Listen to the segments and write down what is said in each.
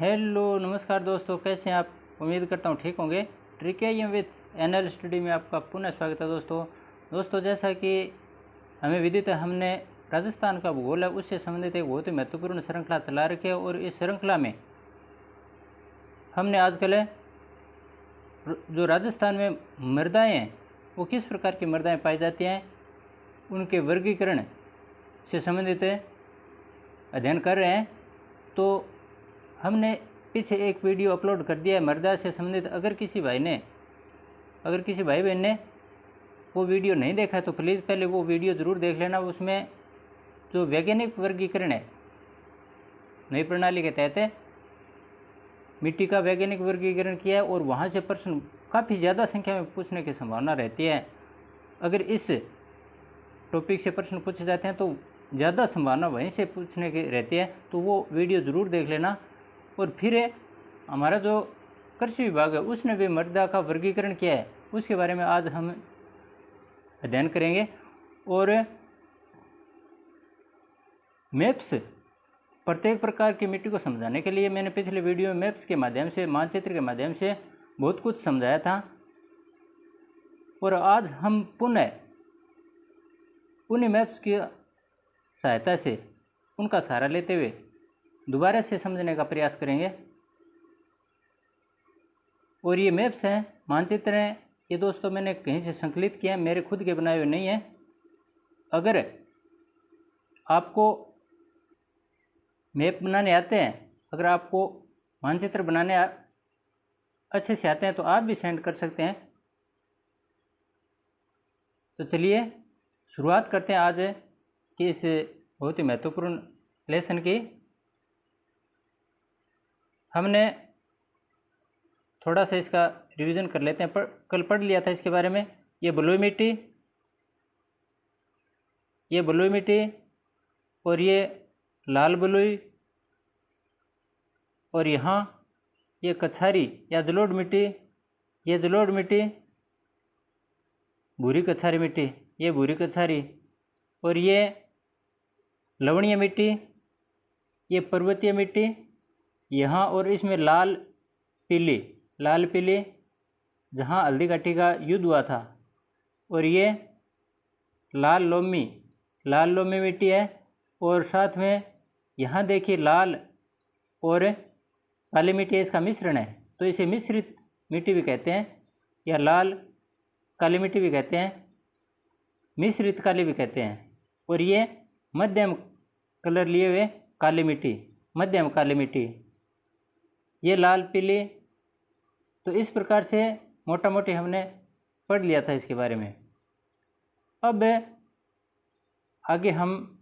Hello नमस्कार दोस्तों, कैसे हैं आप। उम्मीद करता हूँ ठीक होंगे। ट्रिकेरियम विथ एनएल स्टडी में आपका पुनः स्वागत है दोस्तों जैसा कि हमें विदित है, हमने राजस्थान का भूगोल है उससे संबंधित एक बहुत ही महत्वपूर्ण श्रृंखला चला रखी है। और इस श्रृंखला में हमने आजकल जो राजस्थान में मृदाएँ हैं वो किस प्रकार की मृदाएँ पाई जाती हैं, उनके वर्गीकरण से संबंधित अध्ययन कर रहे हैं। तो हमने पीछे एक वीडियो अपलोड कर दिया है मृदा से संबंधित। अगर किसी भाई बहन ने वो वीडियो नहीं देखा है तो प्लीज़ पहले वो वीडियो ज़रूर देख लेना। उसमें जो वैज्ञानिक वर्गीकरण है नई प्रणाली के तहत मिट्टी का वैज्ञानिक वर्गीकरण किया है, और वहाँ से प्रश्न काफ़ी ज़्यादा संख्या में पूछने की संभावना रहती है। अगर इस टॉपिक से प्रश्न पूछे जाते हैं तो ज़्यादा संभावना वहीं से पूछने की रहती है, तो वो वीडियो ज़रूर देख लेना। और फिर हमारा जो कृषि विभाग है उसने भी मृदा का वर्गीकरण किया है, उसके बारे में आज हम अध्ययन करेंगे। और मैप्स, प्रत्येक प्रकार की मिट्टी को समझाने के लिए मैंने पिछले वीडियो में मैप्स के माध्यम से, मानचित्र के माध्यम से बहुत कुछ समझाया था। और आज हम पुनः उन्हीं मैप्स की सहायता से, उनका सहारा लेते हुए दोबारा से समझने का प्रयास करेंगे। और ये मैप्स हैं, मानचित्र हैं, ये दोस्तों मैंने कहीं से संकलित किए हैं, मेरे खुद के बनाए हुए नहीं हैं। अगर आपको मैप बनाने आते हैं, अगर आपको मानचित्र बनाने अच्छे से आते हैं तो आप भी सेंड कर सकते हैं। तो चलिए शुरुआत करते हैं आज की इस बहुत ही महत्वपूर्ण लेसन की। हमने थोड़ा सा इसका रिवीजन कर लेते हैं। कल पढ़ लिया था इसके बारे में। ये बलुई मिट्टी, और ये लाल बलुई, और यहाँ ये कछारी या जलोढ़ मिट्टी, ये जलोढ़ मिट्टी, भूरी कछारी मिट्टी, ये भूरी कछारी, और ये लवणीय मिट्टी, ये पर्वतीय मिट्टी यहाँ। और इसमें लाल पीली जहाँ हल्दी घाटी का युद्ध हुआ था। और ये लाल लोमी मिट्टी है। और साथ में यहाँ देखिए लाल और काली मिट्टी, इसका मिश्रण है, तो इसे मिश्रित मिट्टी भी कहते हैं, या लाल काली मिट्टी भी कहते हैं, मिश्रित काली भी कहते हैं। और ये मध्यम कलर लिए हुए काली मिट्टी, मध्यम काली मिट्टी, ये लाल पीली। तो इस प्रकार से मोटा मोटी हमने पढ़ लिया था इसके बारे में। अब आगे हम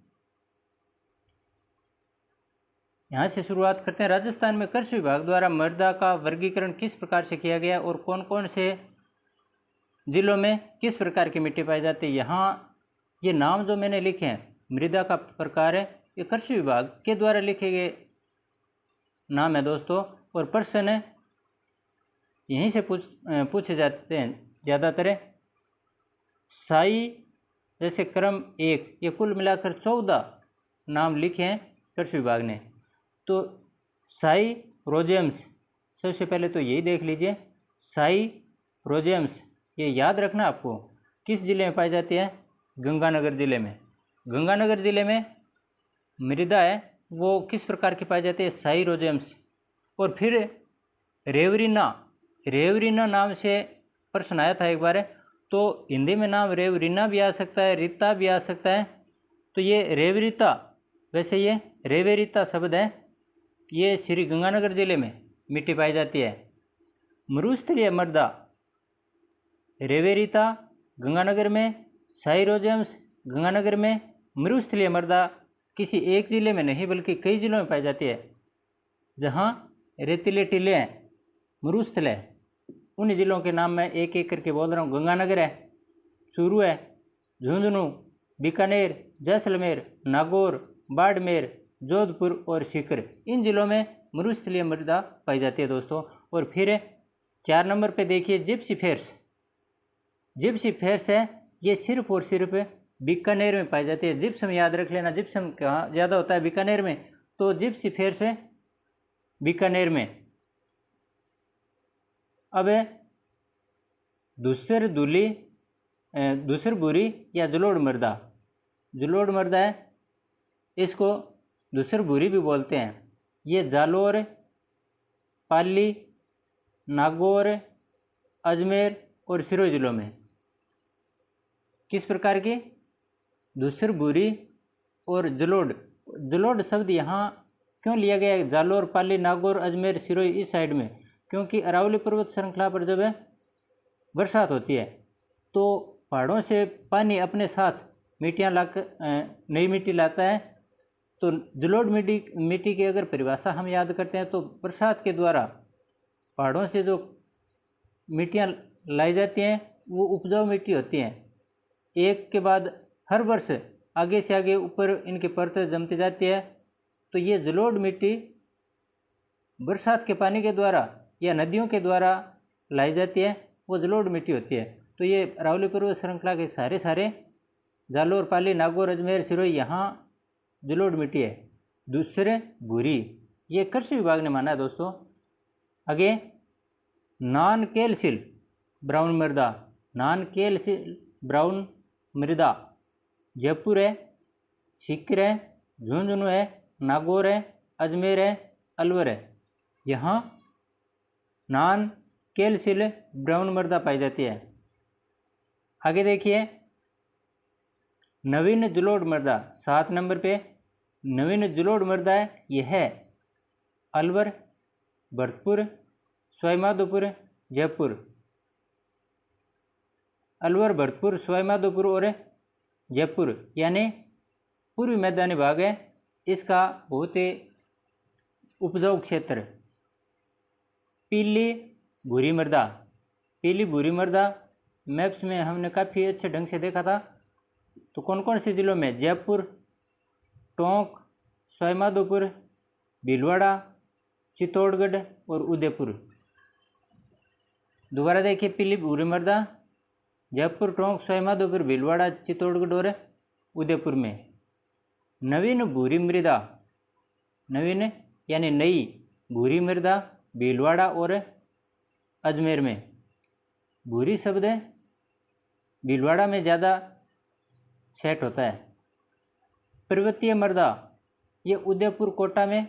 यहाँ से शुरुआत करते हैं। राजस्थान में कृषि विभाग द्वारा मृदा का वर्गीकरण किस प्रकार से किया गया और कौन कौन से जिलों में किस प्रकार की मिट्टी पाई जाती है। यहाँ ये नाम जो मैंने लिखे हैं मृदा का प्रकार है, ये कृषि विभाग के द्वारा लिखे गए नाम है दोस्तों। और प्रश्न यहीं से पूछे जाते हैं ज़्यादातर। साई जैसे क्रम 1, ये कुल मिलाकर 14 नाम लिखे हैं कृषि विभाग ने। तो साई रोजेम्स, सबसे पहले तो यही देख लीजिए, साई रोजेम्स, ये याद रखना आपको, किस जिले में पाई जाती है, गंगानगर जिले में। गंगानगर जिले में मृदा है वो किस प्रकार की पाई जाती है, साई रोजेम्स। और फिर रेवरीना नाम से प्रश्न आया था एक बार, तो हिंदी में नाम रेवरीना भी आ सकता है, रीता भी आ सकता है। तो ये रेवरीता, वैसे ये रेवेरीता शब्द है, ये श्री गंगानगर जिले में मिट्टी पाई जाती है। मरुस्थलीय मृदा रेवेरीता गंगानगर में, साई रोजेम्स गंगानगर में। मरुस्थलीय मृदा किसी एक जिले में नहीं बल्कि कई जिलों में पाई जाती है। जहाँ रेतीले टीले हैं, मरुस्थल है, उन जिलों के नाम मैं एक एक करके बोल रहा हूँ। गंगानगर है, चूरू है, झुंझुनू, बीकानेर, जैसलमेर, नागौर, बाड़मेर, जोधपुर और सीकर, इन जिलों में मरुस्थलीय मृदा पाई जाती है दोस्तों। और फिर 4 नंबर पे देखिए जिप्सी फेर्स है, ये सिर्फ और सिर्फ बीकानेर में पाई जाती है। जिप्सम याद रख लेना, जिप्सम कहाँ ज़्यादा होता है, बीकानेर में। तो जिप्सी फेर्स बीकानेर में। अब दूसर दूली दूसर बुरी या जलोढ़ मृदा, जलोढ़ मृदा है, इसको दूसर बुरी भी बोलते हैं। ये जालोर, पाली, नागौर, अजमेर और सिरोही जिलों में। किस प्रकार की? दूसर बुरी और जलोढ़। जलोढ़ शब्द यहाँ क्यों लिया गया है? जालोर, पाली, नागौर, अजमेर, सिरोही इस साइड में, क्योंकि अरावली पर्वत श्रृंखला पर जब बरसात होती है तो पहाड़ों से पानी अपने साथ मिट्टियाँ लाकर नई मिट्टी लाता है। तो जलोढ़ मिट्टी की अगर परिभाषा हम याद करते हैं तो बरसात के द्वारा पहाड़ों से जो मिट्टियाँ लाई जाती हैं वो उपजाऊ मिट्टी होती हैं। एक के बाद हर वर्ष आगे से आगे ऊपर इनकी परतें जमती जाती है। तो ये जलोढ़ मिट्टी बरसात के पानी के द्वारा या नदियों के द्वारा लाई जाती है, वो जलोढ़ मिट्टी होती है। तो ये अरावली पर्वत श्रृंखला के सारे जालोर, पाली, नागौर, अजमेर, सिरोही यहाँ जलोढ़ मिट्टी है। दूसरे भूरी, ये कृषि विभाग ने माना है दोस्तों। आगे नॉन कैल्शियल ब्राउन मृदा, नॉन कैल्शियल ब्राउन मृदा जयपुर है, सीकर है, झुंझुनू है, नागौर है, अजमेर है, अलवर है। यहाँ नॉन कैल्शियल ब्राउन मृदा पाई जाती है। आगे देखिए नवीन जलोढ़ मृदा 7 नंबर पे नवीन जलोढ़ मृदा है। यह है अलवर, भरतपुर, सवाईमाधोपुर, जयपुर। अलवर, भरतपुर, सवाईमाधोपुर और जयपुर यानी पूर्वी मैदानी भाग है। इसका बहुत ही उपजाऊ क्षेत्र। पीली भूरी मृदा, पीली भूरी मृदा मैप्स में हमने काफ़ी अच्छे ढंग से देखा था। तो कौन कौन से जिलों में? जयपुर, टोंक, सवाईमाधोपुर, भीलवाड़ा, चित्तौड़गढ़ और उदयपुर। दोबारा देखिए पीली भूरी मृदा जयपुर, टोंक, सवाईमाधोपुर, भीलवाड़ा, चित्तौड़गढ़ और उदयपुर में। नवीन भूरी मृदा, नवीन यानी नई भूरी मृदा भीलवाड़ा और अजमेर में। भूरी शब्द भीलवाड़ा में ज़्यादा सेट होता है। पर्वतीय मृदा, ये उदयपुर, कोटा में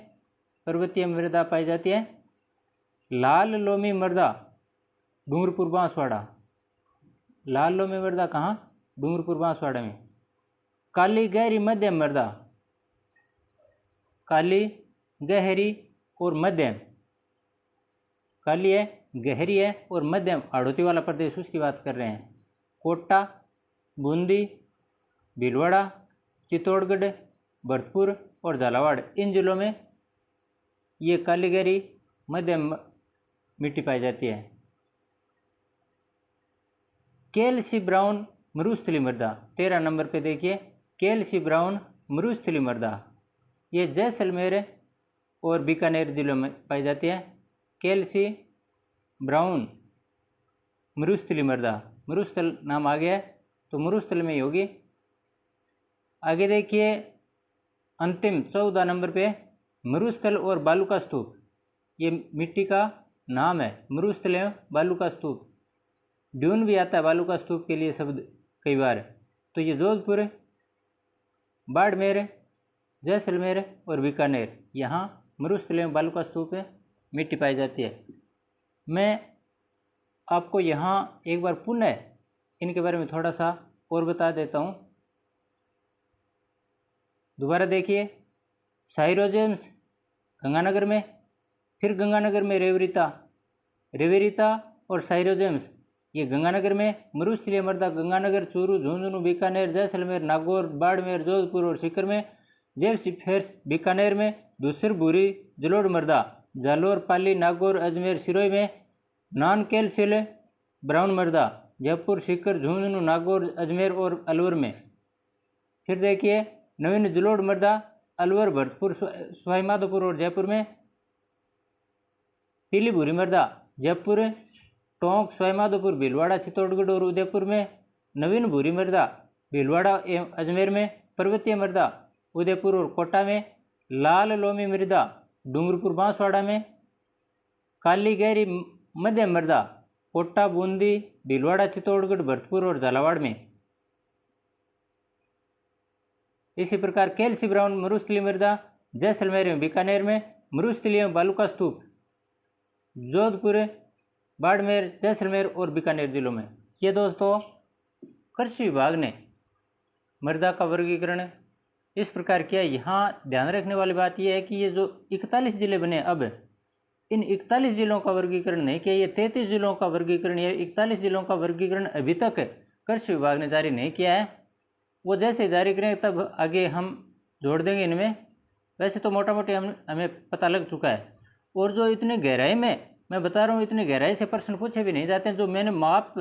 पर्वतीय मृदा पाई जाती है। लाल लोमी मृदा डूंगरपुर, बांसवाड़ा। लाल लोमी मृदा कहाँ? डूंगरपुर, बांसवाड़ा में। काली गहरी मध्यम मृदा, काली गहरी और मध्यम, काली है, गहरी है और मध्यम हाड़ौती वाला प्रदेश उसकी बात कर रहे हैं। कोटा, बूंदी, भीलवाड़ा, चित्तौड़गढ़, भरतपुर और झालावाड़, इन जिलों में ये काली गहरी मध्यम मिट्टी पाई जाती है। कैल्सी ब्राउन मरुस्थली मृदा 13 नंबर पे देखिए, कैल्सी ब्राउन मरुस्थली मृदा ये जैसलमेर और बीकानेर जिलों में पाई जाती है। कैल्सी ब्राउन मरुस्थली मृदा, मरुस्थल नाम आ गया है तो मरुस्थल में ही होगी। आगे देखिए अंतिम 14 नंबर पे मरुस्थल और बालू का स्तूप, ये मिट्टी का नाम है, मरुस्थल एवं बालू का स्तूप। ड्यून भी आता है बालू का स्तूप के लिए शब्द कई बार। तो ये जोधपुर, बाड़मेर, जैसलमेर और बीकानेर, यहाँ मरुस्थल एवं बालू का स्तूप मिट्टी पाई जाती है। मैं आपको यहाँ एक बार पुनः इनके बारे में थोड़ा सा और बता देता हूँ। दोबारा देखिए साइरोजेम्स गंगानगर में, फिर गंगानगर में रेवेरिता और साइरोजेम्स ये गंगानगर में। मरुस्थलीय मृदा गंगानगर, चूरू, झुंझुनू, बीकानेर, जैसलमेर, नागौर, बाड़मेर, जोधपुर और सीकर में। जेबसिफेर्स बीकानेर में। दूसर भूरी जलोढ़ मृदा जालोर, पाली, नागौर, अजमेर, सिरोही में। नॉन कैल्शियल ब्राउन मृदा जयपुर, सीकर, झुंझुनू, नागौर, अजमेर और अलवर में। फिर देखिए नवीन जलोढ़ मृदा अलवर, भरतपुर, सवाईमाधोपुर और जयपुर में। पीली भूरी मृदा जयपुर, टोंक, सवाईमाधोपुर, भीलवाड़ा, चित्तौड़गढ़ और उदयपुर में। नवीन भूरी मृदा भीलवाड़ा एवं अजमेर में। पर्वतीय मृदा उदयपुर और कोटा में। लाल लोमी मृदा डूंगरपुर बांसवाड़ा में, काली गहरी मध्यम मृदा कोटा, बूंदी, भीलवाड़ा, चित्तौड़गढ़, भरतपुर और झालावाड़ में। इसी प्रकार कैल्सी ब्राउन मरुस्थलीय मृदा जैसलमेर एवं बीकानेर में, मरुस्थलीय एवं बालुका स्तूप जोधपुर, बाड़मेर, जैसलमेर और बीकानेर जिलों में। ये दोस्तों कृषि विभाग ने मृदा का वर्गीकरण इस प्रकार किया। यहाँ ध्यान रखने वाली बात यह है कि ये जो 41 जिले बने, अब इन 41 जिलों का वर्गीकरण नहीं किया, ये 33 जिलों का वर्गीकरण, ये 41 जिलों का वर्गीकरण अभी तक कृषि विभाग ने जारी नहीं किया है। वो जैसे जारी करें तब आगे हम जोड़ देंगे इनमें। वैसे तो मोटा मोटी हमें पता लग चुका है। और जो इतनी गहराई में मैं बता रहा हूँ, इतनी गहराई से प्रश्न पूछे भी नहीं जाते हैं। जो मैंने माप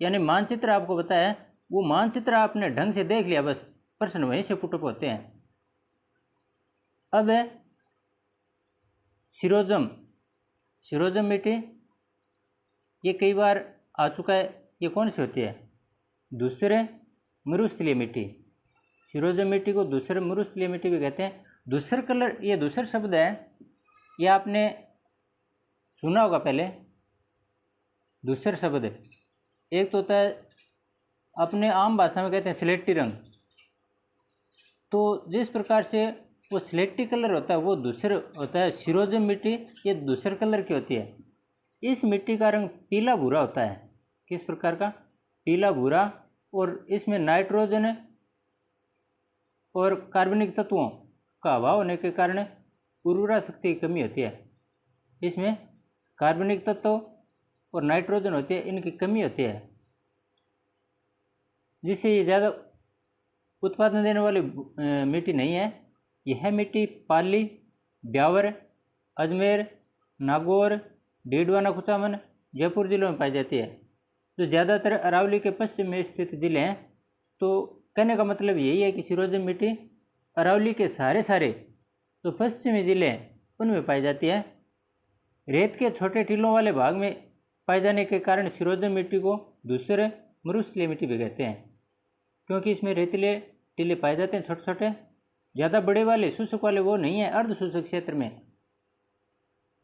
यानी मानचित्र आपको बताया, वो मानचित्र आपने ढंग से देख लिया, बस प्रश्न वहीं से पुटअप होते हैं। अब है सिरोजम मिट्टी, ये कई बार आ चुका है। ये कौन सी होती है? दूसरे मरुस्थलीय मिट्टी। सिरोजम मिट्टी को दूसरे मरुस्थलीय मिट्टी भी कहते हैं। दूसर कलर, ये दूसर शब्द है, ये आपने सुना होगा पहले। दूसर शब्द एक तो होता है, अपने आम भाषा में कहते हैं स्लेटी रंग। तो जिस प्रकार से वो स्लेटी कलर होता है वो दूसर होता है। सिरोजम मिट्टी ये दूसर कलर की होती है। इस मिट्टी का रंग पीला भूरा होता है। किस प्रकार का? पीला भूरा। और इसमें नाइट्रोजन और कार्बनिक तत्वों का अभाव होने के कारण उर्वरा शक्ति की कमी होती है। इसमें कार्बनिक तत्व और नाइट्रोजन होती है, इनकी कमी होती है, जिससे ये ज़्यादा उत्पादन देने वाली मिट्टी नहीं है। यह मिट्टी पाली, ब्यावर, अजमेर, नागौर, डीडवाना, कुचामन, जयपुर जिलों में पाई जाती है, जो ज़्यादातर अरावली के पश्चिम में स्थित जिले हैं। तो कहने का मतलब यही है कि सिरोजम मिट्टी अरावली के सारे जो पश्चिमी जिले हैं उनमें पाई जाती है। रेत के छोटे टीलों वाले भाग में पाए जाने के कारण सिरोजम मिट्टी को दूसरे मरुस्थलीय मिट्टी भी कहते हैं, क्योंकि इसमें रेतीले टीले पाए जाते हैं छोटे छोटे। ज़्यादा बड़े वाले शुष्क वाले वो नहीं है अर्ध शुष्क क्षेत्र में।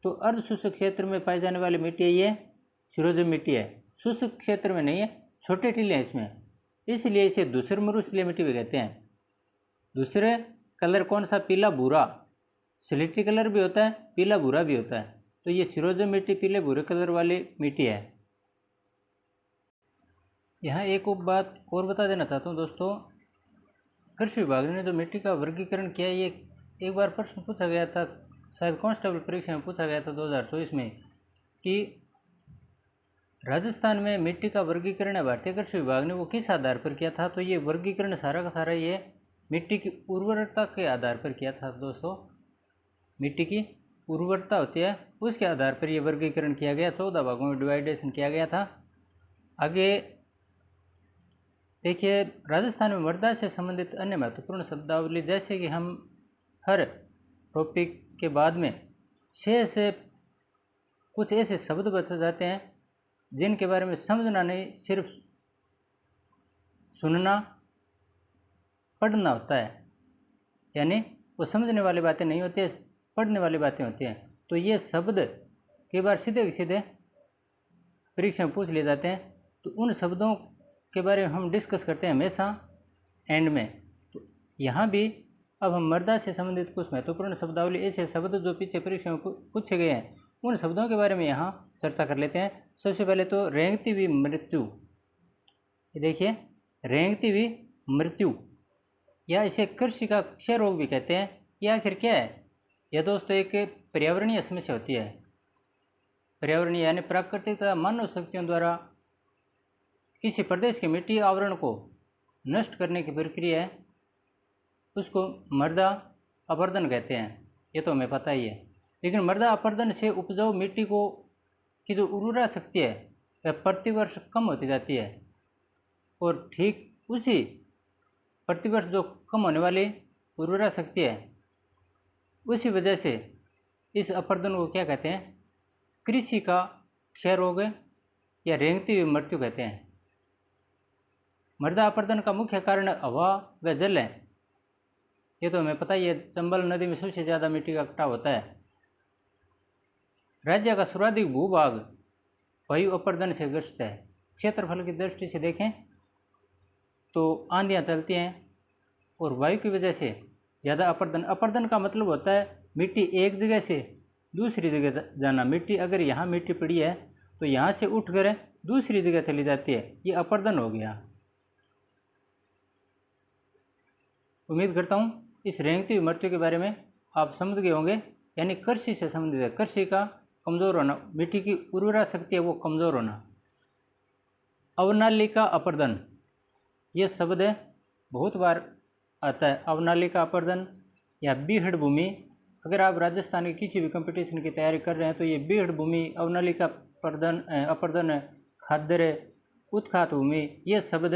तो अर्ध शुष्क क्षेत्र में पाई जाने वाली मिट्टी ये सिरोजम मिट्टी है। शुष्क क्षेत्र में नहीं है, छोटे टीले हैं इसमें, इसलिए इसे दूसरे मरुस्थलीय मिट्टी भी कहते हैं। दूसरे कलर कौन सा? पीला भूरा। स्लेटी कलर भी होता है, पीला भूरा भी होता है। तो ये सिरोजम मिट्टी पीले भूरे कलर वाली मिट्टी है। यहाँ एक बात और बता देना चाहता हूँ दोस्तों, कृषि विभाग ने जो मिट्टी का वर्गीकरण किया, ये एक बार प्रश्न पूछा गया था, शायद कांस्टेबल परीक्षा में पूछा गया था 2024 में, कि राजस्थान में मिट्टी का वर्गीकरण है भारतीय कृषि विभाग ने वो किस आधार पर किया था? तो ये वर्गीकरण सारा का सारा ये मिट्टी की उर्वरता के आधार पर किया था दोस्तों। मिट्टी की उर्वरता होती है, उसके आधार पर ये वर्गीकरण किया गया, 14 भागों में डिवाइडेशन किया गया था। आगे देखिए, राजस्थान में मृदा से संबंधित अन्य महत्वपूर्ण शब्दावली, जैसे कि हम हर टॉपिक के बाद में 6 से कुछ ऐसे शब्द बच जाते हैं जिनके बारे में समझना नहीं, सिर्फ सुनना पढ़ना होता है। यानी वो समझने वाली बातें नहीं होती है, पढ़ने वाली बातें होती हैं। तो ये शब्द कई बार सीधे सीधे परीक्षा में पूछ लिए जाते हैं। तो उन शब्दों के बारे में हम डिस्कस करते हैं हमेशा एंड में। तो यहाँ भी अब हम मृदा से संबंधित कुछ महत्वपूर्ण शब्दावली, ऐसे शब्द जो पीछे परीक्षा में पूछे गए हैं, उन शब्दों के बारे में यहाँ चर्चा कर लेते हैं। सबसे पहले तो रेंगती हुई मृत्यु। ये देखिए, रेंगती हुई मृत्यु, या इसे कृषि का क्षय रोग भी कहते हैं। ये आखिर क्या है? यह दोस्तों एक पर्यावरणीय समस्या होती है। पर्यावरणीय यानी प्राकृतिक तथा मानव शक्तियों द्वारा किसी प्रदेश के मिट्टी आवरण को नष्ट करने की प्रक्रिया है, उसको मृदा अपरदन कहते हैं। ये तो हमें पता ही है। लेकिन मृदा अपरदन से उपजाऊ मिट्टी को की जो उर्वरा शक्ति है वह प्रतिवर्ष कम होती जाती है, और ठीक उसी प्रतिवर्ष जो कम होने वाली उर्वरा शक्ति है, उसी वजह से इस अपरदन को क्या कहते हैं? कृषि का क्षय रोग या रेंगती हुई मृत्यु कहते हैं। मृदा अपरदन का मुख्य कारण हवा व जल है। ये तो हमें पता ही है, चंबल नदी में सबसे ज़्यादा मिट्टी का कटाव होता है। राज्य का सर्वाधिक भूभाग वायु अपर्दन से ग्रस्त है। क्षेत्रफल की दृष्टि से देखें तो आंधियाँ चलती हैं और वायु की वजह से ज़्यादा अपर्दन। अपर्दन का मतलब होता है मिट्टी एक जगह से दूसरी जगह जाना। मिट्टी अगर यहाँ मिट्टी पड़ी है तो यहाँ से उठकर दूसरी जगह चली जाती है, ये अपर्दन हो गया। उम्मीद करता हूँ इस रेंगती हुई मृत्यु के बारे में आप समझ गए होंगे। यानी कृषि से संबंधित है, कृषि का कमज़ोर होना, मिट्टी की उर्वरा शक्ति है वो कमज़ोर होना। अवनालिका अपर्दन ये शब्द बहुत बार आता है, अवनालिका अपर्दन या बीहड़ भूमि। अगर आप राजस्थान के किसी भी कंपटीशन की तैयारी कर रहे हैं तो ये बीहड़ भूमि, अवनालिका अपर्दन, खादर, उत्खात भूमि, ये शब्द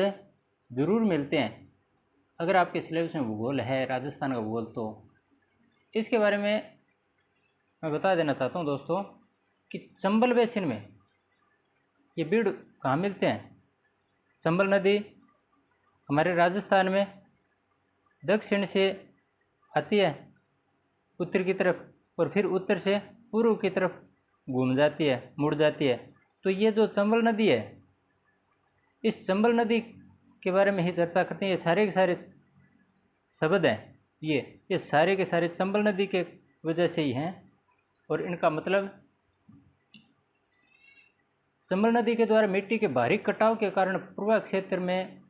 जरूर मिलते हैं अगर आपके सिलेबस में भूगोल है, राजस्थान का भूगोल। तो इसके बारे में मैं बता देना चाहता हूँ दोस्तों कि चंबल बेसिन में ये बीड़ कहाँ मिलते हैं। चंबल नदी हमारे राजस्थान में दक्षिण से आती है उत्तर की तरफ और फिर उत्तर से पूर्व की तरफ घूम जाती है, मुड़ जाती है। तो ये जो चंबल नदी है, इस चंबल नदी के बारे में ही चर्चा करते हैं। ये सारे के सारे शब्द हैं, ये सारे के सारे चंबल नदी के वजह से ही हैं। और इनका मतलब चंबल नदी के द्वारा मिट्टी के भारी कटाव के कारण पूर्वा क्षेत्र में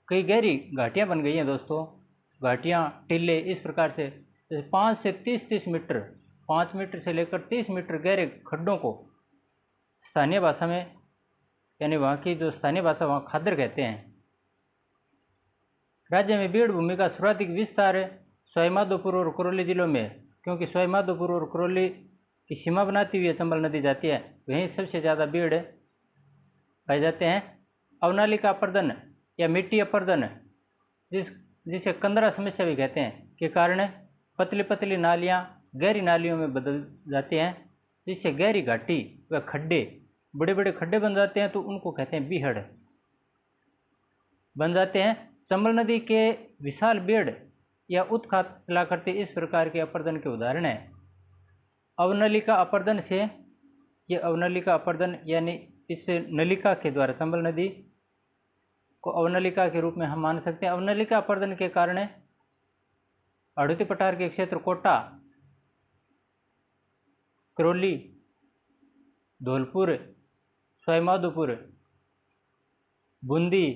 कई गहरी घाटियां बन गई हैं दोस्तों। घाटियां, टीले इस प्रकार से 5 से 30 मीटर, 5 मीटर से लेकर 30 मीटर गहरे खड्डों को स्थानीय भाषा में, यानी वहाँ की जो स्थानीय भाषा वहाँ खादर कहते हैं। राज्य में बीड़ भूमि का सर्वाधिक विस्तार सवाईमाधोपुर और करौली जिलों में, क्योंकि सवाईमाधोपुर और करौली की सीमा बनाती हुई चंबल नदी जाती है, वहीं सबसे ज़्यादा बीड़ पाए जाते हैं। अवनालिका अपर्दन या मिट्टी अपर्दन, जिसे कंदरा समस्या भी कहते हैं, के कारण पतली पतली नालियाँ गहरी नालियों में बदल जाती हैं, जिससे गहरी घाटी व खड्डे, बड़े बड़े खड्डे बन जाते हैं, तो उनको कहते हैं बीहड़ बन जाते हैं। चंबल नदी के विशाल बीड़ या उत्खात शिलाकृति इस प्रकार के अपर्दन के उदाहरण हैं। अवनलिका अपर्दन से, ये अवनलिका अपर्दन यानी इस नलिका के द्वारा चंबल नदी को अवनलिका के रूप में हम मान सकते हैं। अवनलिका अपर्दन के कारण हाड़ौती पठार के क्षेत्र कोटा, करौली, धौलपुर, सवाईमाधोपुर, बूंदी,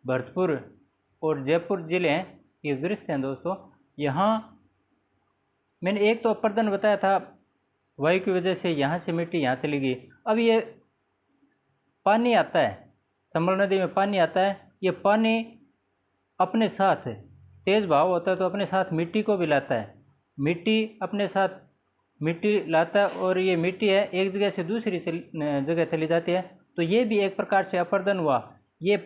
भरतपुर और जयपुर जिले हैं, ये ग्रस्त हैं दोस्तों। यहाँ मैंने एक तो अपर्दन बताया था, वायु की वजह से यहाँ से मिट्टी यहाँ चली गई। अब ये पानी आता है, चंबल नदी में पानी आता है, ये पानी अपने साथ तेज़ बहाव होता है तो अपने साथ मिट्टी को भी लाता है, मिट्टी अपने साथ मिट्टी लाता है और ये मिट्टी है एक जगह से दूसरी जगह चली जाती है। तो ये भी एक प्रकार से अपर्दन हुआ। ये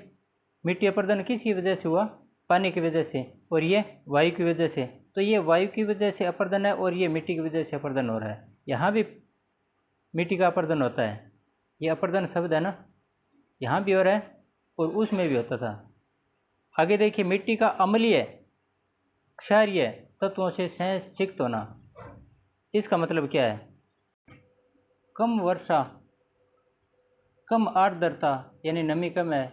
मिट्टी अपर्दन किसकी वजह से हुआ? पानी की वजह से, और ये वायु की वजह से। तो ये वायु की वजह से अपर्दन है और ये मिट्टी की वजह से अपर्दन हो रहा है। यहाँ भी मिट्टी का अपर्दन होता है, ये अपर्दन शब्द है ना, यहाँ भी हो रहा है और उसमें भी होता था। आगे देखिए, मिट्टी का अम्लीय क्षारीय तत्वों से संसिक्त होना, इसका मतलब क्या है? कम वर्षा, कम आर्द्रता यानी नमी कम है,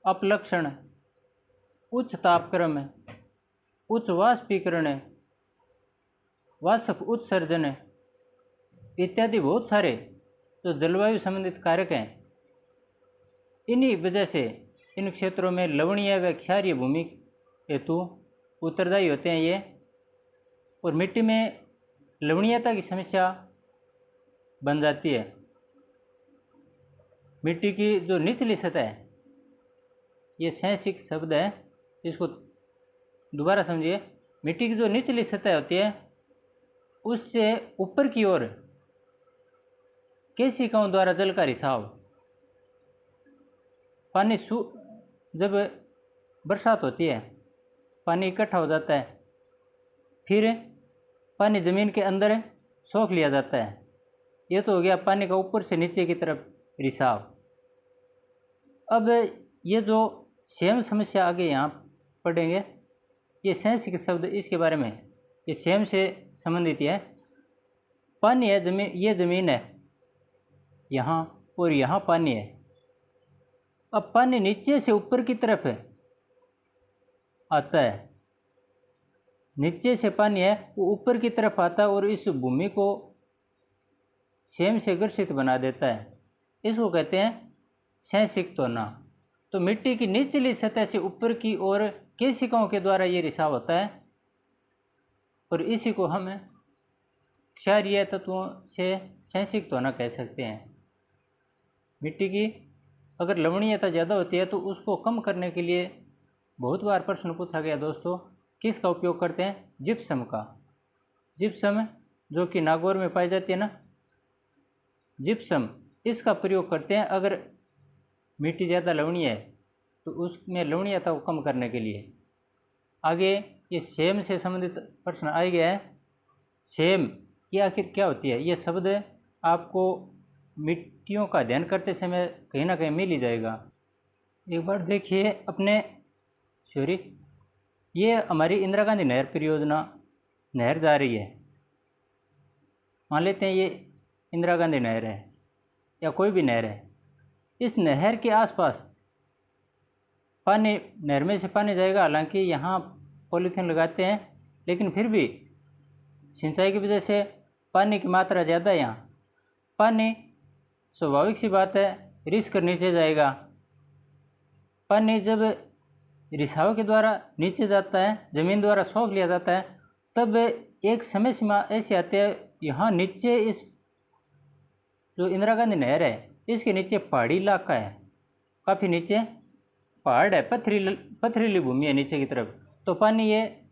अपलक्षण, उच्च तापक्रम, उच्च वाष्पीकरण, वाष्प उत्सर्जन इत्यादि बहुत सारे जो जलवायु संबंधित कारक हैं, इन्हीं वजह से इन क्षेत्रों में लवणीय व क्षारीय भूमि हेतु उत्तरदायी होते हैं ये। और मिट्टी में लवणीयता की समस्या बन जाती है। मिट्टी की जो निचली सतह है, ये संसिक्त शब्द है, इसको दोबारा समझिए। मिट्टी की जो निचली सतह होती है उससे ऊपर की ओर केशिकाओं द्वारा जल का रिसाव, पानी जब बरसात होती है पानी इकट्ठा हो जाता है, फिर पानी ज़मीन के अंदर सोख लिया जाता है। ये तो हो गया पानी का ऊपर से नीचे की तरफ रिसाव। अब ये जो सेम समस्या आगे यहाँ पढ़ेंगे। ये सैंसिक शब्द इसके बारे में, ये सेम से संबंधित है। पानी है जमीन, ये ज़मीन है यहाँ, और यहाँ पानी है। अब पानी नीचे से ऊपर की तरफ आता है, नीचे से पानी है वो ऊपर की तरफ आता है और इस भूमि को सेम से ग्रसित बना देता है। इसको कहते हैं सैंसिक होना। तो मिट्टी की निचली सतह से ऊपर की ओर केशिकाओं के द्वारा ये रिसाव होता है, और इसी को हम क्षारीय तत्वों से सैंसिक होना कह सकते हैं। मिट्टी की अगर लवणीयता ज़्यादा होती है तो उसको कम करने के लिए बहुत बार प्रश्न पूछा गया दोस्तों, किसका उपयोग करते हैं? जिप्सम का। जिप्सम जो कि नागौर में पाई जाती है ना, जिप्सम, इसका प्रयोग करते हैं अगर मिट्टी ज़्यादा लवणीय है तो उसमें लवणीयता को कम करने के लिए। आगे ये सेम से संबंधित प्रश्न आ गया है। सेम ये आखिर क्या होती है? ये शब्द आपको मिट्टियों का अध्ययन करते समय कहीं ना कहीं मिल ही जाएगा। एक बार देखिए अपने ये हमारी इंदिरा गांधी नहर परियोजना, नहर जा रही है, मान लेते हैं ये इंदिरा गांधी नहर है या कोई भी नहर है। इस नहर के आसपास पानी, नहर में से पानी जाएगा। हालांकि यहाँ पॉलीथीन लगाते हैं, लेकिन फिर भी सिंचाई की वजह से पानी की मात्रा ज़्यादा है। यहाँ पानी स्वाभाविक सी बात है रिस कर नीचे जाएगा। पानी जब रिसाव के द्वारा नीचे जाता है, ज़मीन द्वारा सोख लिया जाता है, तब एक समय सीमा ऐसी आती है, यहाँ नीचे इस जो इंदिरा गांधी नहर है इसके नीचे पहाड़ी इलाका है, काफ़ी नीचे पहाड़ है, पथरीली भूमि है नीचे की तरफ। तो पानी ये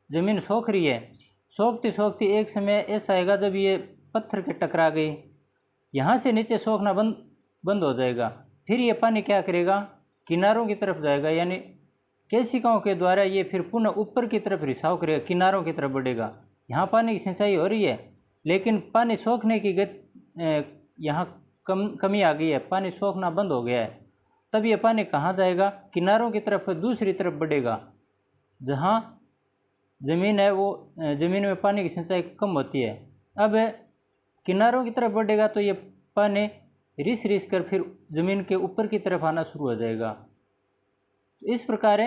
ज़मीन सोख रही है, सोखती सोखती एक समय ऐसा आएगा जब ये पत्थर के टकरा गई, यहाँ से नीचे सोखना बंद हो जाएगा। फिर ये पानी क्या करेगा? किनारों की तरफ जाएगा, यानी केशिकाओं के द्वारा ये फिर पुनः ऊपर की तरफ रिसाव करेगा, किनारों की तरफ बढ़ेगा। यहाँ पानी की सिंचाई हो रही है, लेकिन पानी सोखने की यहाँ कमी आ गई है, पानी सोखना बंद हो गया है। तब ये पानी कहाँ जाएगा? किनारों की तरफ, दूसरी तरफ बढ़ेगा। जहाँ ज़मीन है वो ज़मीन में पानी की सिंचाई कम होती है। अब किनारों की तरफ बढ़ेगा तो ये पानी रिस कर फिर ज़मीन के ऊपर की तरफ आना शुरू हो जाएगा। तो इस प्रकार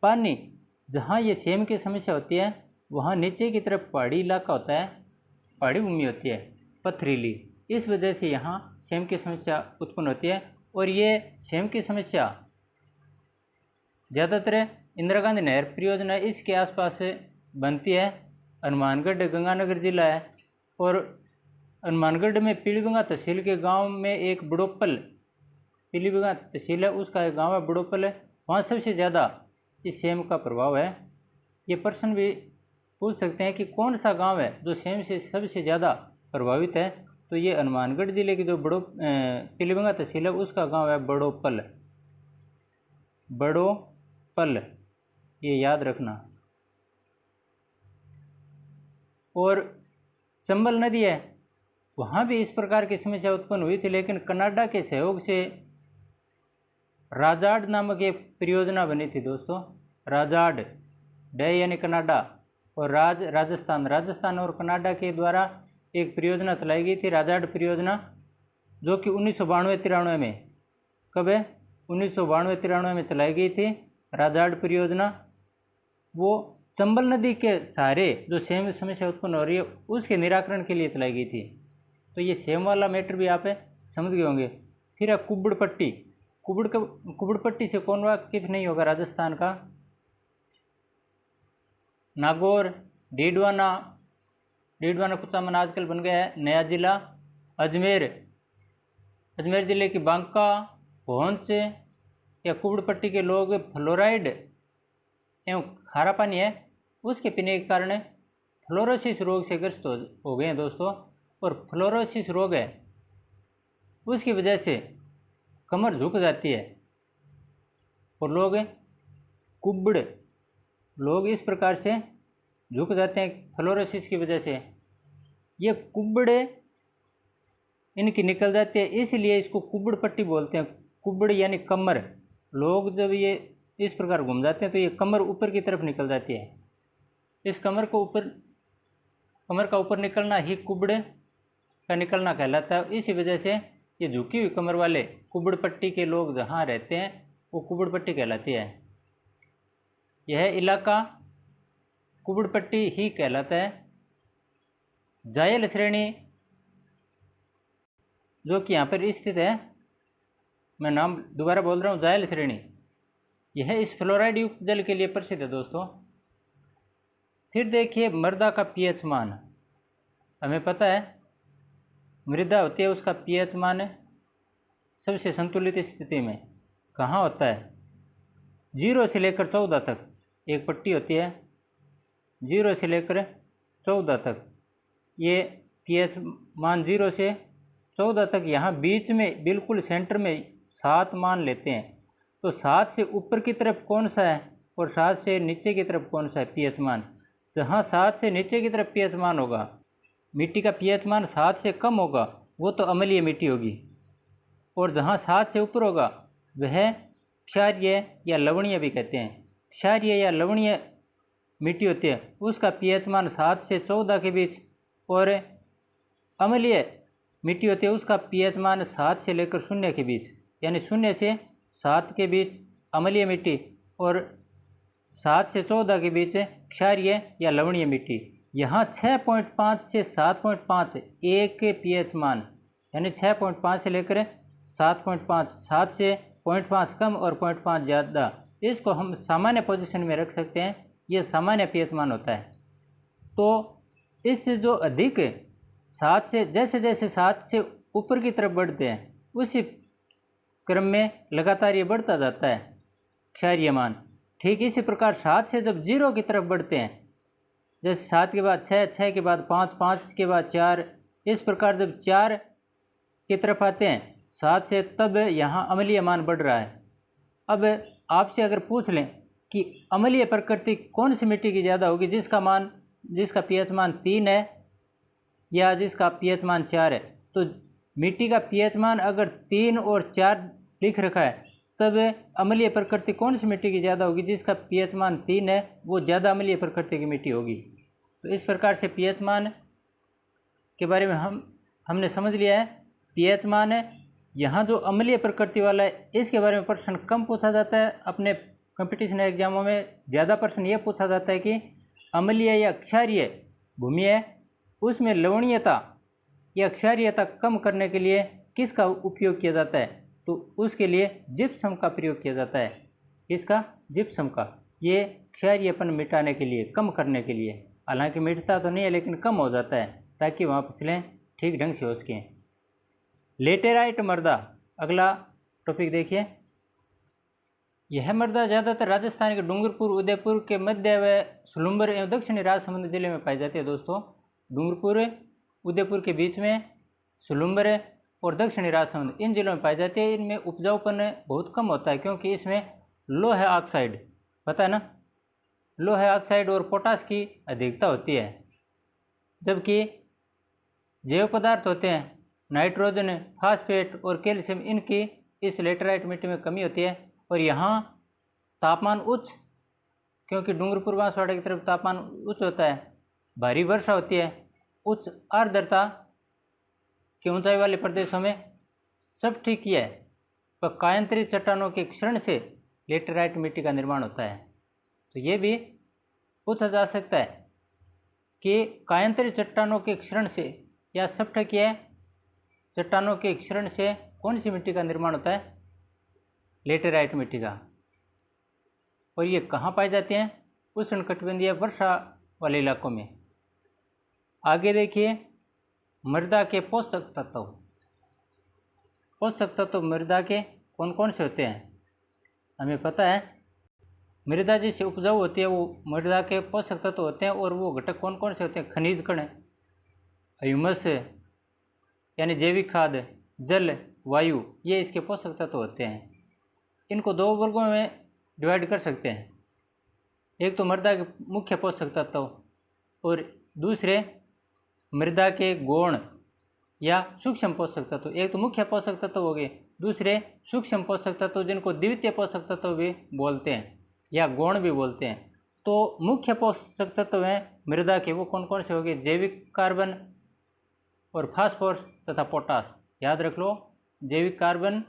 पानी जहाँ ये सेम की समस्या होती है वहाँ नीचे की तरफ पहाड़ी इलाका होता है, पहाड़ी भूमि होती है पथरीली। इस वजह से यहाँ सेम की समस्या उत्पन्न होती है, और ये सेम की समस्या ज़्यादातर इंदिरा गांधी नहर परियोजना इसके आसपास से बनती है। हनुमानगढ़ गंगानगर जिला है, और हनुमानगढ़ में पीलीभंगा तहसील के गांव में एक बड़ोपल, पीलीभंगा तहसील है उसका एक गांव है बड़ोपल है, वहाँ सबसे ज़्यादा इस सेम का प्रभाव है। ये प्रश्न भी पूछ सकते हैं कि कौन सा गांव है जो सेम से सबसे ज़्यादा प्रभावित है? तो ये हनुमानगढ़ जिले की जो पीलीभंगा तहसील है उसका गांव है बड़ोपल। बड़ोपल, ये याद रखना। और चंबल नदी है, वहाँ भी इस प्रकार की समस्या उत्पन्न हुई थी, लेकिन कनाडा के सहयोग से राजाड नामक एक परियोजना बनी थी दोस्तों। राजाड, डे यानी कनाडा, और राजस्थान और कनाडा के द्वारा एक परियोजना चलाई गई थी, राजाड परियोजना, जो कि 1992-93 में, कब है? 1992-93 में चलाई गई थी राजाड परियोजना। वो चंबल नदी के सहारे जो सेम समस्या उत्पन्न हो रही है उसके निराकरण के लिए चलाई गई थी। तो ये सेम वाला मैटर भी आप समझ गए होंगे। फिर है कुब्बड़ पट्टी। कुब्बड़ पट्टी से कौन वाकिफ नहीं होगा? राजस्थान का नागौर, डीडवाना कुचामन आजकल बन गया है नया जिला। अजमेर जिले की बांका, पहुंच या कुब्बड़ पट्टी के लोग फ्लोराइड एवं खारा पानी है उसके पीने के कारण फ्लोरोसिस रोग से ग्रस्त हो गए हैं दोस्तों। और फ्लोरोसिस रोग है उसकी वजह से कमर झुक जाती है, और लोग इस प्रकार से झुक जाते हैं फ्लोरोसिस की वजह से। ये कुब्बड़ इनकी निकल जाती है, इसलिए इसको कुब्बड़ पट्टी बोलते हैं। कुब्बड़ यानी कमर। लोग जब ये इस प्रकार घूम जाते हैं तो ये कमर ऊपर की तरफ निकल जाती है। इस कमर का ऊपर निकलना ही कुबड़ का निकलना कहलाता है। इसी वजह से ये झुकी हुई कमर वाले कुबड़ पट्टी के लोग जहाँ रहते हैं वो कुबड़ पट्टी कहलाती है। यह इलाका कुबड़ पट्टी ही कहलाता है। जायल श्रेणी जो कि यहाँ पर स्थित है, मैं नाम दोबारा बोल रहा हूँ, जायल श्रेणी, यह इस फ्लोराइड युक्त जल के लिए प्रसिद्ध है दोस्तों। फिर देखिए मृदा का पीएच मान। हमें पता है मृदा होती है उसका पीएच मान सबसे संतुलित स्थिति में कहाँ होता है? 0 से लेकर 14 तक एक पट्टी होती है, 0 से लेकर 14 तक ये पीएच मान 0 से 14 तक। यहाँ बीच में बिल्कुल सेंटर में 7 मान लेते हैं। तो 7 से ऊपर की तरफ कौन सा है और 7 से नीचे की तरफ कौन सा है पीएच मान? जहाँ 7 से नीचे की तरफ पीएच मान होगा, मिट्टी का पीएच मान 7 से कम होगा, वो तो अम्लीय मिट्टी होगी। और जहाँ 7 से ऊपर होगा वह क्षारीय या लवणीय भी कहते हैं। क्षारीय या लवणीय मिट्टी होती है उसका पीएच मान 7 से 14 के बीच, और अम्लीय मिट्टी होती है उसका पीएच मान 7 से लेकर 0 के बीच, यानी 0 से 7 के बीच अम्लीय मिट्टी और 7 से 14 के बीच क्षारीय या लवणीय मिट्टी। यहाँ 6.5 से 7.5 एक पीएच मान, यानी 6.5 से लेकर 7.5, 7 से 0.5 कम और 0.5 ज़्यादा, इसको हम सामान्य पोजीशन में रख सकते हैं। ये सामान्य पीएच मान होता है। तो इससे जो अधिक 7 से जैसे जैसे 7 से ऊपर की तरफ बढ़ते हैं उसी क्रम में लगातार ये बढ़ता जाता है क्षारीय मान। ठीक इसी प्रकार 7 से जब 0 की तरफ बढ़ते हैं, जैसे 7 के बाद 6, 6 के बाद 5, 5 के बाद 4, इस प्रकार जब 4 की तरफ आते हैं 7 से, तब यहाँ अम्लीय मान बढ़ रहा है। अब आपसे अगर पूछ लें कि अम्लीय प्रकृति कौन सी मिट्टी की ज़्यादा होगी, जिसका पीएच मान 3 है या जिसका पीएच मान 4 है, तो मिट्टी का पीएच मान अगर 3 और 4 लिख रखा है तब अम्लीय प्रकृति कौन सी मिट्टी की ज़्यादा होगी? जिसका पीएच मान 3 है वो ज़्यादा अम्लीय प्रकृति की मिट्टी होगी। तो इस प्रकार से पीएच मान के बारे में हमने समझ लिया है। पीएच मान है यहाँ जो अम्लीय प्रकृति वाला है इसके बारे में प्रश्न कम पूछा जाता है। अपने कंपटीशन एग्जामों में ज़्यादा प्रश्न ये पूछा जाता है कि अम्लीय या क्षारीय भूमि है उसमें लवणीयता या क्षारीयता कम करने के लिए किसका उपयोग किया जाता है? तो उसके लिए जिप्सम का प्रयोग किया जाता है। इसका जिप्सम का, ये क्षारीयपन मिटाने के लिए, कम करने के लिए। हालांकि मिटता तो नहीं है लेकिन कम हो जाता है ताकि वहाँ फसलें ठीक ढंग से हो सकें। लेटेराइट मृदा, अगला टॉपिक देखिए। यह मृदा ज़्यादातर राजस्थान के डूंगरपुर, उदयपुर के मध्य व सुलुम्बर एवं दक्षिणी राजसमंद जिले में पाई जाती है। दोस्तों डूंगरपुर, उदयपुर के बीच में सुलुम्बर और दक्षिणी राजसमंद इन जिलों में पाई जाती है। इनमें उपजाऊपन बहुत कम होता है क्योंकि इसमें लोहे ऑक्साइड, पता है ना, लोहे ऑक्साइड और पोटास की अधिकता होती है। जबकि जैव पदार्थ होते हैं नाइट्रोजन, फास्फेट और कैल्शियम, इनकी इस लेटेराइट मिट्टी में कमी होती है। और यहाँ तापमान उच्च, क्योंकि डूंगरपुर बांसवाड़ा की तरफ तापमान उच्च होता है, भारी वर्षा होती है, उच्च आर्द्रता के ऊंचाई वाले प्रदेशों में सब ठीक ही है। पर कायांतरित चट्टानों के क्षरण से लेटेराइट मिट्टी का निर्माण होता है। तो ये भी पूछा जा सकता है कि कायांतरित चट्टानों के क्षरण से या सप्टकीय चट्टानों के क्षरण से कौन सी मिट्टी का निर्माण होता है? लेटेराइट मिट्टी का। और ये कहाँ पाई जाती हैं? उष्णकटिबंधीय वर्षा वाले इलाकों में। आगे देखिए मृदा के पोषक तत्व। पोषक तत्व मृदा के कौन कौन से होते हैं? हमें पता है मृदा जिससे उपजाऊ होती है वो मृदा के पोषक तत्व होते हैं। और वो घटक कौन कौन से होते हैं? खनिज कण, ह्यूमस यानी जैविक खाद, जल, वायु, ये इसके पोषक तत्व होते हैं। इनको 2 वर्गों में डिवाइड कर सकते हैं। एक तो मृदा के मुख्य पोषक तत्व और दूसरे मृदा के गौण या सूक्ष्म पोषक तत्व। एक तो मुख्य पोषक तत्व हो गए दूसरे सूक्ष्म पोषक तत्व जिनको द्वितीय पोषक तत्व भी बोलते हैं या गौण भी बोलते हैं। तो मुख्य पोषक तत्व हैं मृदा के, वो कौन कौन से होंगे? जैविक कार्बन और फास्फोरस तथा पोटास। याद रख लो, जैविक कार्बन,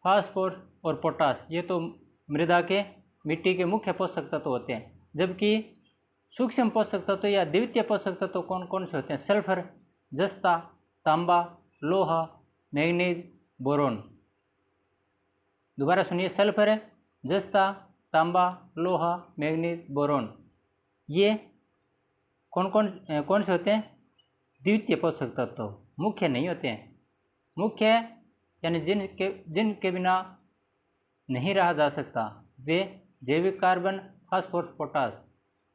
फास्फोरस और पोटास, ये तो मृदा के, मिट्टी के मुख्य पोषक तत्व होते हैं। जबकि सूक्ष्म पोषक तत्व या द्वितीय पोषक तत्व कौन कौन से होते हैं? सल्फर, जस्ता, तांबा, लोहा, मैग्नीज, बोरोन। दोबारा सुनिए, सल्फर है, जस्ता, तांबा, लोहा, मैग्नीज, बोरोन, ये कौन से होते हैं? द्वितीय पोषक तत्व, मुख्य नहीं होते हैं। मुख्य यानी जिनके बिना नहीं रहा जा सकता, वे जैविक कार्बन, फास्फोरस, पोटास,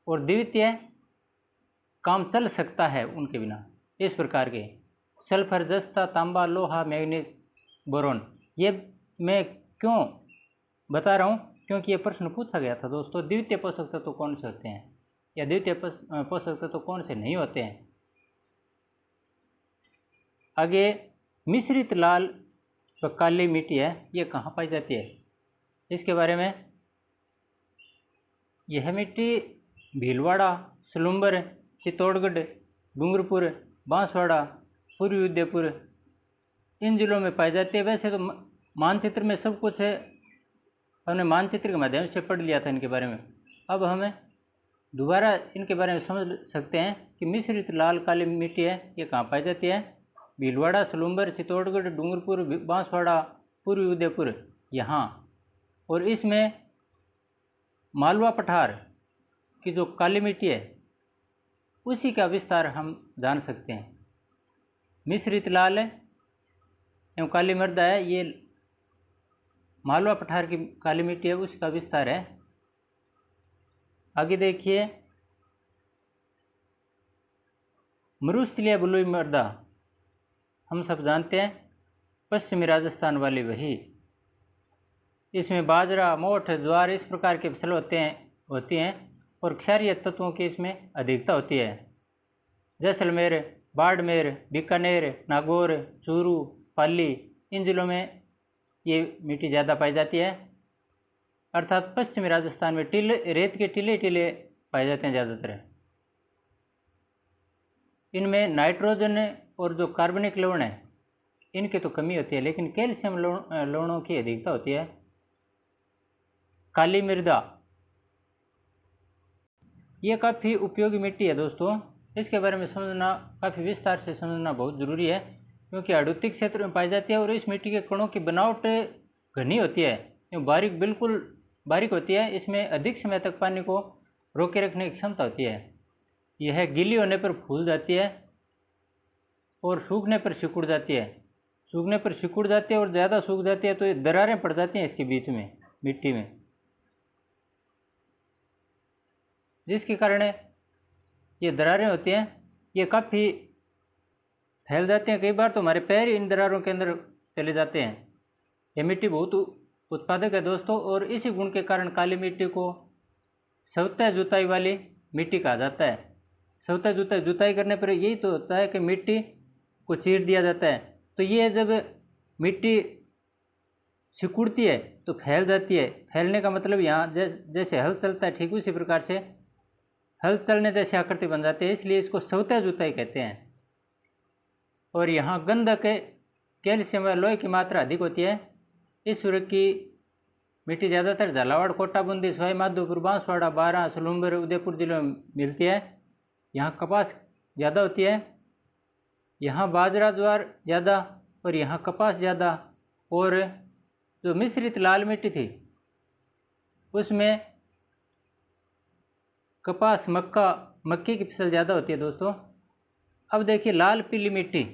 और द्वितीय काम चल सकता है उनके बिना, इस प्रकार के सल्फर, जस्ता, तांबा, लोहा, मैग्नीज, बोरोन। ये मैं क्यों बता रहा हूँ? क्योंकि ये प्रश्न पूछा गया था दोस्तों, द्वितीय पोषक तत्व कौन से होते हैं या द्वितीय पोषक तत्व कौन से नहीं होते हैं। आगे, मिश्रित लाल व काली मिट्टी है, ये कहाँ पाई जाती है? इसके बारे में, यह मिट्टी भीलवाड़ा, सलूम्बर, चित्तौड़गढ़, डूंगरपुर, बांसवाड़ा, पूर्वी उदयपुर, इन जिलों में पाई जाती है। वैसे तो मानचित्र में सब कुछ है, हमने मानचित्र के माध्यम से पढ़ लिया था इनके बारे में। अब हमें दोबारा इनके बारे में समझ सकते हैं कि मिश्रित लाल काली मिट्टी है, ये कहाँ पाई जाती है? भीलवाड़ा, सलूम्बर, चित्तौड़गढ़, डूंगरपुर, बांसवाड़ा, पूर्वी उदयपुर, यहाँ। और इसमें मालवा पठार की जो काली मिट्टी है, उसी का विस्तार हम जान सकते हैं। मिश्रित लाल एवं काली मृदा है, ये मालवा पठार की काली मिट्टी है, उसका विस्तार है। आगे देखिए, मरुस्थलीय बलुई मृदा, हम सब जानते हैं, पश्चिमी राजस्थान वाली वही। इसमें बाजरा, मोठ, ज्वार, इस प्रकार के फसल होती हैं और क्षारीय तत्वों की इसमें अधिकता होती है। जैसलमेर, बाड़मेर, बीकानेर, नागौर, चूरू, पाली, इन जिलों में ये मिट्टी ज़्यादा पाई जाती है। अर्थात पश्चिमी राजस्थान में रेत के टीले पाए जाते हैं ज़्यादातर। इनमें नाइट्रोजन और जो कार्बनिक लवण है, इनकी तो कमी होती है, लेकिन कैल्शियम लवणों की अधिकता होती है। काली मृदा, ये काफ़ी उपयोगी मिट्टी है दोस्तों, इसके बारे में समझना, काफ़ी विस्तार से समझना बहुत ज़रूरी है, क्योंकि हाड़ौती क्षेत्र में पाई जाती है और इस मिट्टी के कणों की बनावट घनी होती है, बारीक, बिल्कुल बारीक होती है। इसमें अधिक समय तक पानी को रोके रखने की क्षमता होती है। यह गीली होने पर फूल जाती है और सूखने पर सिकुड़ जाती है। सूखने पर सिकुड़ जाती है और ज़्यादा सूख जाती है तो ये दरारें पड़ जाती हैं इसके बीच में, मिट्टी में, जिसके कारण ये दरारें होती हैं, ये काफ़ी फैल जाती हैं। कई बार तो हमारे पैर इन दरारों के अंदर चले जाते हैं। ये मिट्टी बहुत उत्पादक है दोस्तों, और इसी गुण के कारण काली मिट्टी को सवता जुताई वाली मिट्टी कहा जाता है। सवता जुताई करने पर यही तो होता है कि मिट्टी को चीर दिया जाता है। तो ये जब मिट्टी सिकुड़ती है तो फैल जाती है। फैलने का मतलब यहाँ जैसे हल चलता है, ठीक उसी प्रकार से हल चलने जैसी आकृति बन जाती है, इसलिए इसको सवता जुताई कहते हैं। और यहाँ गंधक, कैल्शियम व लोहे की मात्रा अधिक होती है। इस वर्ग की मिट्टी ज़्यादातर झालावाड़, कोटा, बूंदी, सवाई माधोपुर, बांसवाड़ा, बारां, सलूम्बर, उदयपुर जिलों में मिलती है। यहाँ कपास ज़्यादा होती है, यहाँ बाजरा, ज्वार ज़्यादा, और यहाँ कपास ज़्यादा। और जो मिश्रित लाल मिट्टी थी उसमें कपास, मक्की की फसल ज़्यादा होती है दोस्तों। अब देखिए लाल पीली मिट्टी,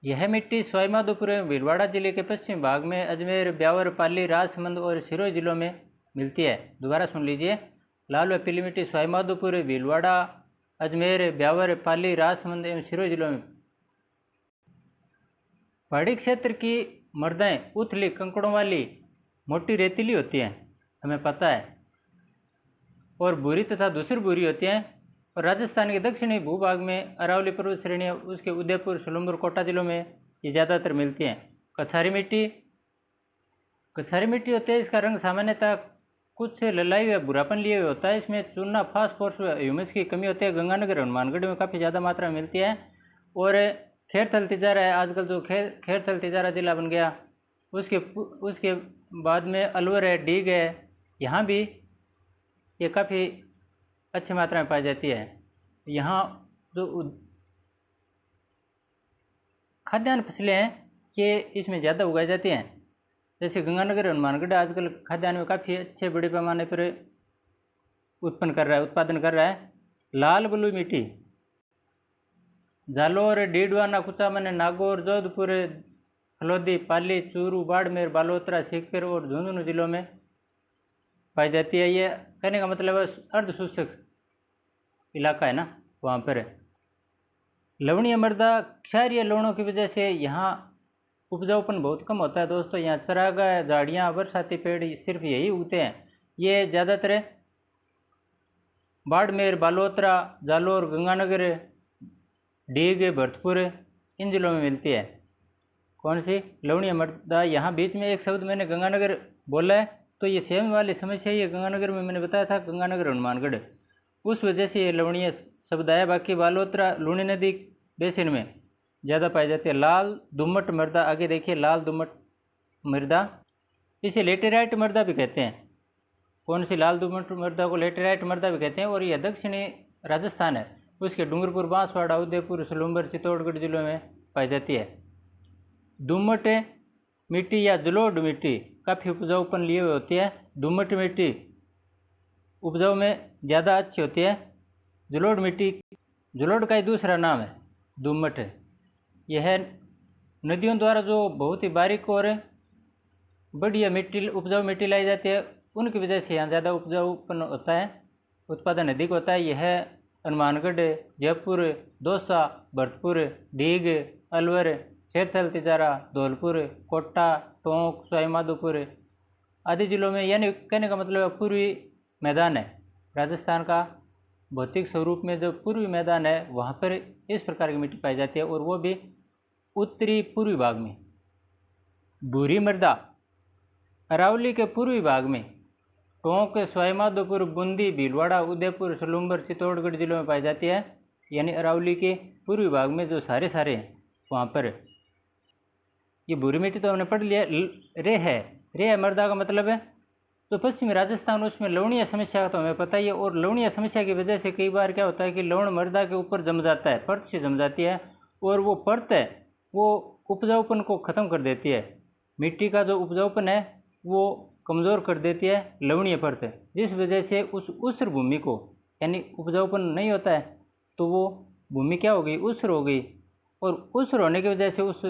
यह मिट्टी सवाई माधोपुर एवं भीलवाड़ा जिले के पश्चिम भाग में अजमेर, ब्यावर, पाली, राजसमंद और सिरोही जिलों में मिलती है। दोबारा सुन लीजिए, लाल व पीली मिट्टी सवाई माधोपुर, भीलवाड़ा, अजमेर, ब्यावर, पाली, राजसमंद एवं सिरोही जिलों में। पहाड़ी क्षेत्र की मृदाएं उथली, कंकड़ों वाली, मोटी रेतीली होती हैं, हमें पता है, और भूरी तथा धूसर भूरी होती हैं। और राजस्थान के दक्षिणी भूभाग में अरावली पर्वत श्रेणी, उसके उदयपुर, सलूम्बर, कोटा जिलों में ये ज़्यादातर मिलती हैं। कछारी मिट्टी। कछारी मिट्टी होती है, इसका रंग सामान्यतः कुछ ललाई व भूरापन लिए हुए होता है। इसमें चूना, फास्फोरस व ह्यूमस की कमी होती है। गंगानगर हनुमानगढ़ में काफ़ी ज़्यादा मात्रा में मिलती है। और खैरथल तिजारा है, आजकल जो खैरथल तिजारा जिला बन गया, उसके बाद में अलवर है, डीग है, यहाँ भी ये काफ़ी अच्छी मात्रा में पाई जाती है। यहाँ जो खाद्यान्न फसलें हैं ये इसमें ज़्यादा उगाई जाती हैं। जैसे गंगानगर हनुमानगढ़ आजकल खाद्यान्न में काफ़ी अच्छे बड़े पैमाने पर उत्पादन कर रहा है। लाल बलुई मिट्टी, जालोर, डीडवाना, कुचामन, नागौर, जोधपुर, फलोदी, पाली, चूरू, बाड़मेर, बालोतरा, सीकर और झुंझुनू जिलों में पाई जाती है। ये कहने का मतलब है अर्ध शुष्क इलाका है ना, वहाँ पर लवणीय मृदा। क्षारीय लवणों की वजह से यहाँ उपजाऊपन बहुत कम होता है दोस्तों। यहाँ चरागाह, झाड़ियाँ, बरसाती पेड़ सिर्फ यही उगते हैं। ये ज़्यादातर बाड़मेर, बालोतरा, जालोर, गंगानगर, डीग, भरतपुर इन जिलों में मिलती है। कौन सी? लवणीय मृदा। यहाँ बीच में एक शब्द मैंने गंगानगर बोला है, तो ये सेम वाली समस्या ये गंगानगर में मैंने बताया था, गंगानगर हनुमानगढ़, उस वजह से ये लवणीय शब्द आया। बाकी बालोतरा लूणी नदी बेसिन में ज़्यादा पाई जाती है। लाल दुम्मट मृदा, आगे देखिए, लाल दुम्मट मृदा, इसे लेटेराइट मृदा भी कहते हैं। कौन सी? लाल दुम्मट मृदा को लेटेराइट मृदा भी कहते हैं। और यह दक्षिणी राजस्थान है, उसके डूंगरपुर, बांसवाड़ा, उदयपुर, सलूम्बर, चित्तौड़गढ़ जिलों में पाई जाती है। दुम्मट मिट्टी या जलोढ़ मिट्टी काफ़ी उपजाऊपन लिए हुए होती है। दुम्मट मिट्टी उपजाऊ में ज़्यादा अच्छी होती है। जलोढ़ मिट्टी, जलोढ़ का ही दूसरा नाम है दुम्मट। यह नदियों द्वारा जो बहुत ही बारीक और बढ़िया मिट्टी, उपजाऊ मिट्टी लाई जाती है, उनकी वजह से यहाँ ज़्यादा उपजाऊपन होता है, उत्पादन अधिक होता है। यह हनुमानगढ़, जयपुर, दौसा, भरतपुर, डीग, अलवर, खैरथल तिजारा, धौलपुर, कोटा, टोंक, सवाईमाधोपुर आदि जिलों में, यानी कहने का मतलब पूर्वी मैदान है राजस्थान का। भौतिक स्वरूप में जो पूर्वी मैदान है वहाँ पर इस प्रकार की मिट्टी पाई जाती है, और वो भी उत्तरी पूर्वी भाग में। भूरी मृदा अरावली के पूर्वी भाग में टोंक, सवाईमाधोपुर, बूंदी, भीलवाड़ा, उदयपुर, सलूम्बर, चित्तौड़गढ़ जिलों में पाई जाती है। यानी अरावली के पूर्वी भाग में जो सारे हैं वहाँ पर ये भूरी मिट्टी तो हमने पढ़ लिया। रेह मृदा का मतलब है तो पश्चिमी राजस्थान, उसमें लवणीय समस्या का तो हमें पता ही है। और लवणीय समस्या की वजह से कई बार क्या होता है कि लवण मृदा के ऊपर जम जाता है, परत से जम जाती है, और वो परत है वो उपजाऊपन को ख़त्म कर देती है। मिट्टी का जो उपजाऊपन है वो कमज़ोर कर देती है लवणीय परत, जिस वजह से उस ऊसर भूमि को, यानी उपजाऊपन नहीं होता है तो वो भूमि क्या हो गई? ऊसर हो गई। और ऊसर होने की वजह से उस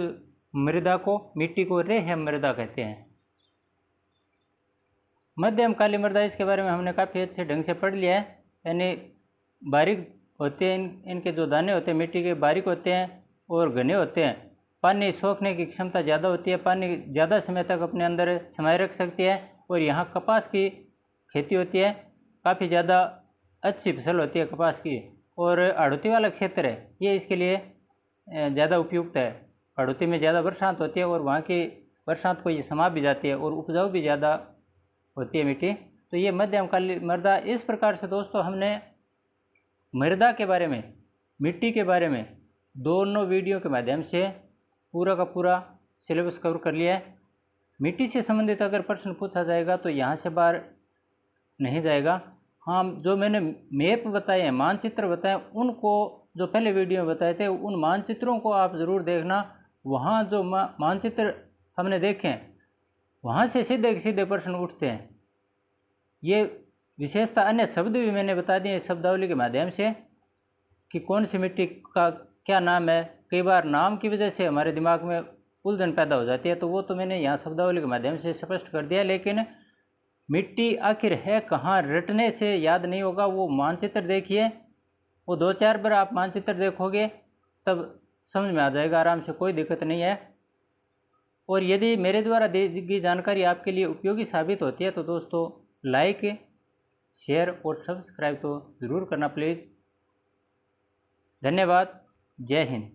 मृदा को, मिट्टी को रेह मृदा कहते हैं। मध्यम काली मृदा, इसके बारे में हमने काफ़ी अच्छे ढंग से पढ़ लिया है। यानी बारीक होते हैं, इनके जो दाने होते हैं मिट्टी के बारीक होते हैं और घने होते हैं। पानी सोखने की क्षमता ज़्यादा होती है, पानी ज़्यादा समय तक अपने अंदर समाये रख सकती है। और यहाँ कपास की खेती होती है, काफ़ी ज़्यादा अच्छी फसल होती है कपास की। और हाड़ौती वाला क्षेत्र है ये इसके लिए ज़्यादा उपयुक्त है। हाड़ौती में ज़्यादा बरसात होती है और वहाँ की बरसात को ये समा भी जाती है और उपजाऊ भी ज़्यादा होती है मिट्टी। तो ये मध्यम काली मृदा। इस प्रकार से दोस्तों हमने मृदा के बारे में, मिट्टी के बारे में दोनों वीडियो के माध्यम से पूरा का पूरा सिलेबस कवर कर लिया है। मिट्टी से संबंधित अगर प्रश्न पूछा जाएगा तो यहाँ से बाहर नहीं जाएगा। हाँ, जो मैंने मैप बताए हैं, मानचित्र बताए, उनको जो पहले वीडियो में बताए थे उन मानचित्रों को आप ज़रूर देखना। वहाँ जो मानचित्र हमने देखे हैं वहाँ से सीधे प्रश्न उठते हैं। ये विशेषता अन्य शब्द भी मैंने बता दिए शब्दावली के माध्यम से कि कौन सी मिट्टी का क्या नाम है। कई बार नाम की वजह से हमारे दिमाग में उलझन पैदा हो जाती है, तो वो तो मैंने यहाँ शब्दावली के माध्यम से स्पष्ट कर दिया। लेकिन मिट्टी आखिर है कहाँ, रटने से याद नहीं होगा। वो मानचित्र देखिए, वो 2-4 बार आप मानचित्र देखोगे तब समझ में आ जाएगा आराम से, कोई दिक्कत नहीं है। और यदि मेरे द्वारा दी गई जानकारी आपके लिए उपयोगी साबित होती है तो दोस्तों लाइक, शेयर और सब्सक्राइब तो ज़रूर करना प्लीज़। धन्यवाद। जय हिंद।